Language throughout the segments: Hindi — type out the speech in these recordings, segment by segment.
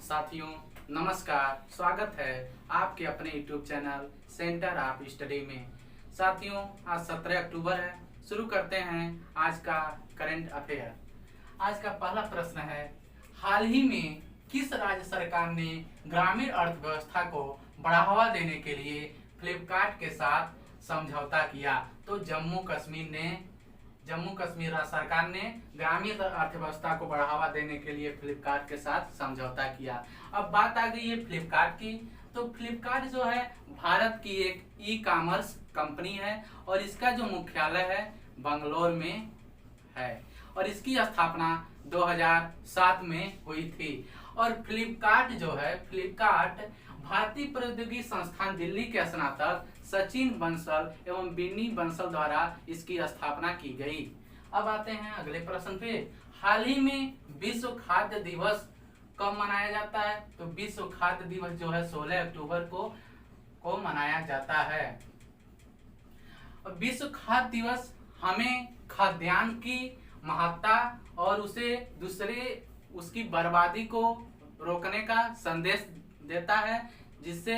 साथियों नमस्कार, स्वागत है आपके अपने YouTube channel centre of study में। साथियों आज 17 अक्टूबर है। शुरू करते हैं आज का करंट अफेयर। आज का पहला प्रश्न है, हाल ही में किस राज्य सरकार ने ग्रामीण अर्थव्यवस्था को बढ़ावा देने के लिए फ्लिपकार्ट के साथ समझौता किया? तो जम्मू कश्मीर राज्य सरकार ने ग्रामीण अर्थव्यवस्था को बढ़ावा देने के लिए फ्लिपकार्ट के साथ समझौता किया। अब बात आ गई है फ्लिपकार्ट की। तो फ्लिपकार्ट जो है भारत की एक ई कॉमर्स कंपनी है और इसका जो मुख्यालय है बंगलोर में है और इसकी स्थापना 2007 में हुई थी। और फ्लिपकार्ट भारतीय प्रौद्योगिकी संस्थान दिल्ली के स्नातक सचिन बंसल एवं बिन्नी बंसल द्वारा इसकी स्थापना की गई। अब आते हैं अगले प्रश्न पे। हाल ही में विश्व खाद्य दिवस कब मनाया जाता है? तो विश्व खाद्य दिवस जो है 16 अक्टूबर को मनाया जाता है। विश्व खाद्य दिवस हमें खाद्यान्न की महत्ता और उसकी बर्बादी को रोकने का संदेश देता है, जिससे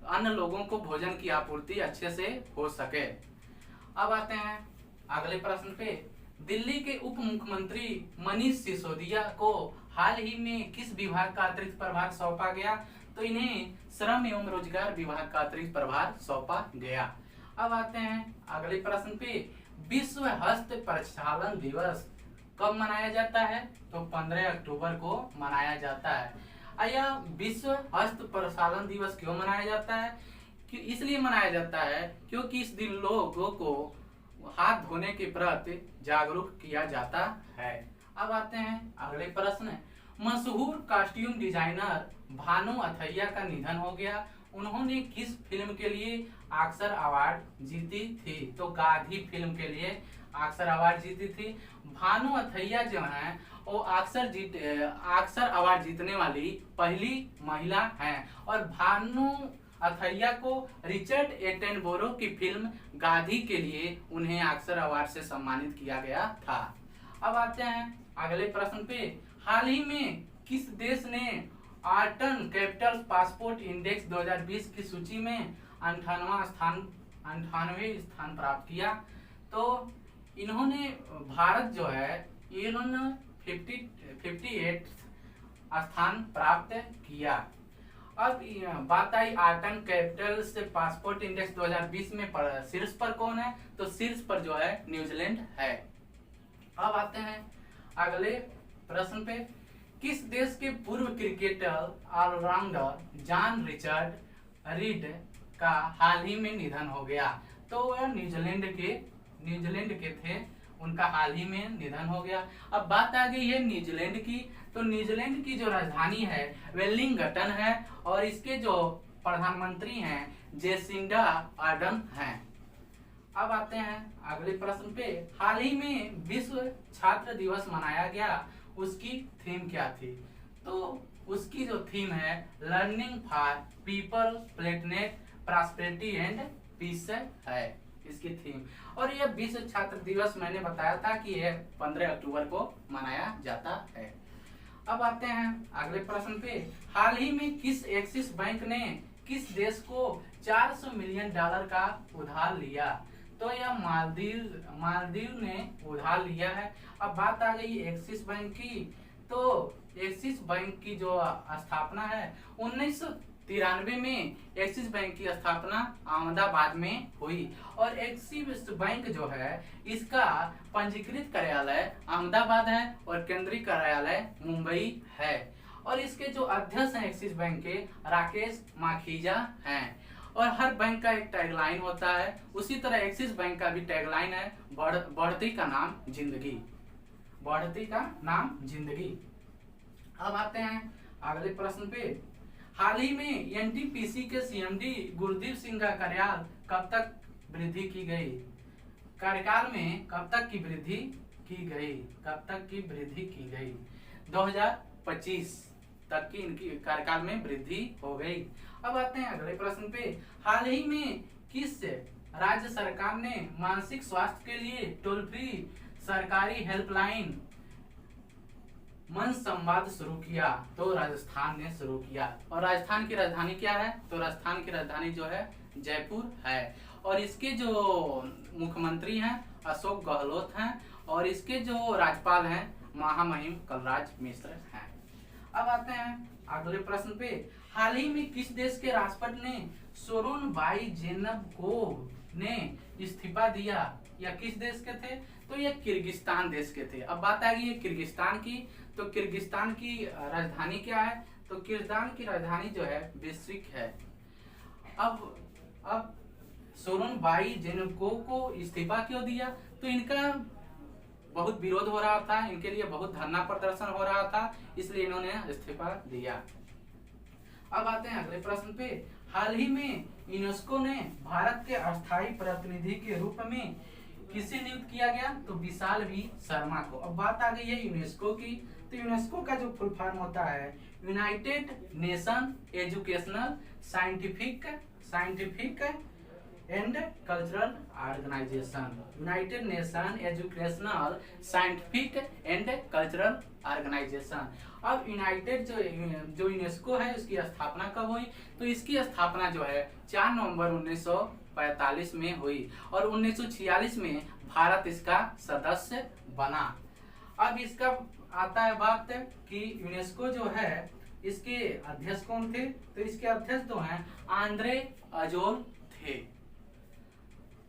अन्य लोगों को भोजन की आपूर्ति अच्छे से हो सके। अब आते हैं अगले प्रश्न पे। दिल्ली के उप मुख्यमंत्री मनीष सिसोदिया को हाल ही में किस विभाग का अतिरिक्त प्रभार सौंपा गया? तो इन्हें श्रम एवं रोजगार विभाग का अतिरिक्त प्रभार सौंपा गया। अब आते हैं अगले प्रश्न पे। विश्व हस्त प्रक्षालन दिवस कब मनाया जाता है? तो 15 अक्टूबर को मनाया जाता है। यह विश्व हस्त प्रक्षालन दिवस क्यों मनाया जाता है? इसलिए मनाया जाता है क्योंकि इस दिन लोगों को हाथ धोने के प्रति जागरूक किया जाता है। अब आते हैं अगले प्रश्न। मशहूर कॉस्ट्यूम डिजाइनर भानु अथैया का निधन हो गया। उन्होंने किस फिल्म के लिए ऑस्कर अवार्ड जीती थी? तो गाधी फिल्म के लिए ऑस्कर अवार्ड जीती थी। भानु अथैया जो है वो ऑस्कर अवार्ड जीतने वाली पहली महिला हैं और भानु अथैया को रिचर्ड एटनबरो की फिल्म गाधी के लिए उन्हें ऑस्कर अवार्ड से सम्मानित किया गया था। अब आते हैं अगले प्रश्न पे। हाल ही में किस देश ने आर्टन कैपिटल पासपोर्ट इंडेक्स 2020 की सूची में 98वां स्थान प्राप्त किया? तो इन्होंने भारत जो है इन्होंने 58 स्थान प्राप्त किया। अब बात आई आर्टन कैपिटल से पासपोर्ट इंडेक्स 2020 में शीर्ष पर कौन है? तो शीर्ष पर जो है न्यूजीलैंड है। अब आते हैं अगले प्रश्न पे। किस देश के पूर्व cricketer allrounder John Richard Reid का हाल ही में निधन हो गया? तो वह न्यूजीलैंड के थे, उनका हाल ही में निधन हो गया। अब बात आ गई है न्यूजीलैंड की। तो न्यूजीलैंड की जो राजधानी है वेलिंगटन है और इसके जो प्रधानमंत्री हैं जेसिंडा आर्डन हैं। अब आते हैं अगले प्रश्न पे। हाल ही में विश्व छात्र दिवस मनाया गया, उसकी थीम क्या थी? तो उसकी जो थीम है learning for people planet prosperity and peace है इसकी थीम। और यह विश्व छात्र दिवस मैंने बताया था कि यह 15 अक्टूबर को मनाया जाता है। अब आते हैं अगले प्रश्न पे। हाल ही में किस एक्सिस बैंक ने किस देश को $400 मिलियन का उधार लिया? तो यह मालदीव ने उधार लिया है। अब बात आ गई एक्सिस बैंक की। तो एक्सिस बैंक की जो स्थापना है 1993 में एक्सिस बैंक की स्थापना अहमदाबाद में हुई और एक्सिस बैंक जो है इसका पंजीकृत कार्यालय अहमदाबाद है और केंद्रीय कार्यालय मुंबई है। और इसके जो अध्यक्ष हैं एक्सिस बैंक के राकेश माखीजा हैं। और हर बैंक का एक टैगलाइन होता है, उसी तरह एक्सिस बैंक का भी टैगलाइन है बढ़ती का नाम जिंदगी। अब आते हैं अगले प्रश्न पे। हाल ही में एनटीपीसी के सीएमडी गुरदीप सिंह का कार्यकाल कब तक वृद्धि की गई? कार्यकाल में कब तक की वृद्धि की गई? 2025 तक की इनकी कार्यकाल में वृद्धि हो गई। अब आते हैं अगले प्रश्न पे। हाल ही में किस राज्य सरकार ने मानसिक स्वास्थ्य के लिए टोल फ्री सरकारी हेल्पलाइन मंच संवाद शुरू किया? तो राजस्थान ने शुरू किया। और राजस्थान की राजधानी क्या है? तो राजस्थान की राजधानी जो है जयपुर है। और इसके जो मुख्यमंत्री हैं अशोक गहलोत हैं और इसके जो राज्यपाल हैं महामहिम कलराज मिश्र हैं। अब आते हैं अगले प्रश्न पे। हाल ही में किस देश के राष्ट्रपति ने सोरोनबाई जेनबेकोव ने इस्तीफा दिया? या किस देश के थे? तो ये किर्गिस्तान देश के थे। अब बात आ गई है किर्गिस्तान की। तो किर्गिस्तान की राजधानी क्या है? तो किर्गिस्तान की राजधानी जो है बिश्केक है। अब सोरोनबाई जेनबेकोव को इस्तीफा क्यों दिया? तो इनका बहुत विरोध हो रहा था, इनके लिए बहुत धरना प्रदर्शन हो रहा था, इसलिए इन्होंने इस्तीफा दिया। अब आते हैं अगले प्रश्न पे। हाल ही में यूनेस्को ने भारत के अस्थायी प्रतिनिधि के रूप में किसे नियुक्त किया गया? तो विशाल वी शर्मा को। अब बात आ गई है यूनेस्को की। तो यूनेस्को का जो फुल फॉर्म होता है United Nation Educational Scientific and Cultural Organisation. United Nation Educational Scientific and Cultural Organisation. अब यूनाइटेड जो यूनेस्को है उसकी स्थापना कब हुई? तो इसकी स्थापना जो है 4 नवंबर 1945 में हुई और 1946 में भारत इसका सदस्य बना। अब इसका आता है बात कि यूनेस्को जो है इसके अध्यक्ष कौन थे? तो इसके अध्यक्ष जो हैं आंद्रे अजोल थे।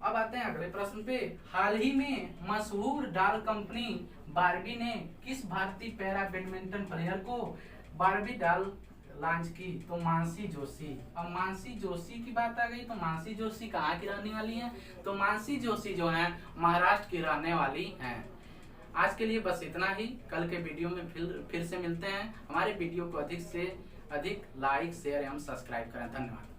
अब आते हैं अगले प्रश्न पे। हाल ही में मशहूर डॉल कंपनी बार्बी ने किस भारतीय पैरा बैडमिंटन प्लेयर को बार्बी डॉल लॉन्च की? तो मानसी जोशी। अब मानसी जोशी की बात आ गई तो मानसी जोशी कहाँ की रहने वाली हैं? तो मानसी जोशी जो हैं महाराष्ट्र की रहने वाली हैं। आज के लिए बस इतना ही। कल के वीडियो में फिर से मिलते हैं। हमारे वीडियो को अधिक से अधिक लाइक शेयर एवं सब्सक्राइब करें। धन्यवाद।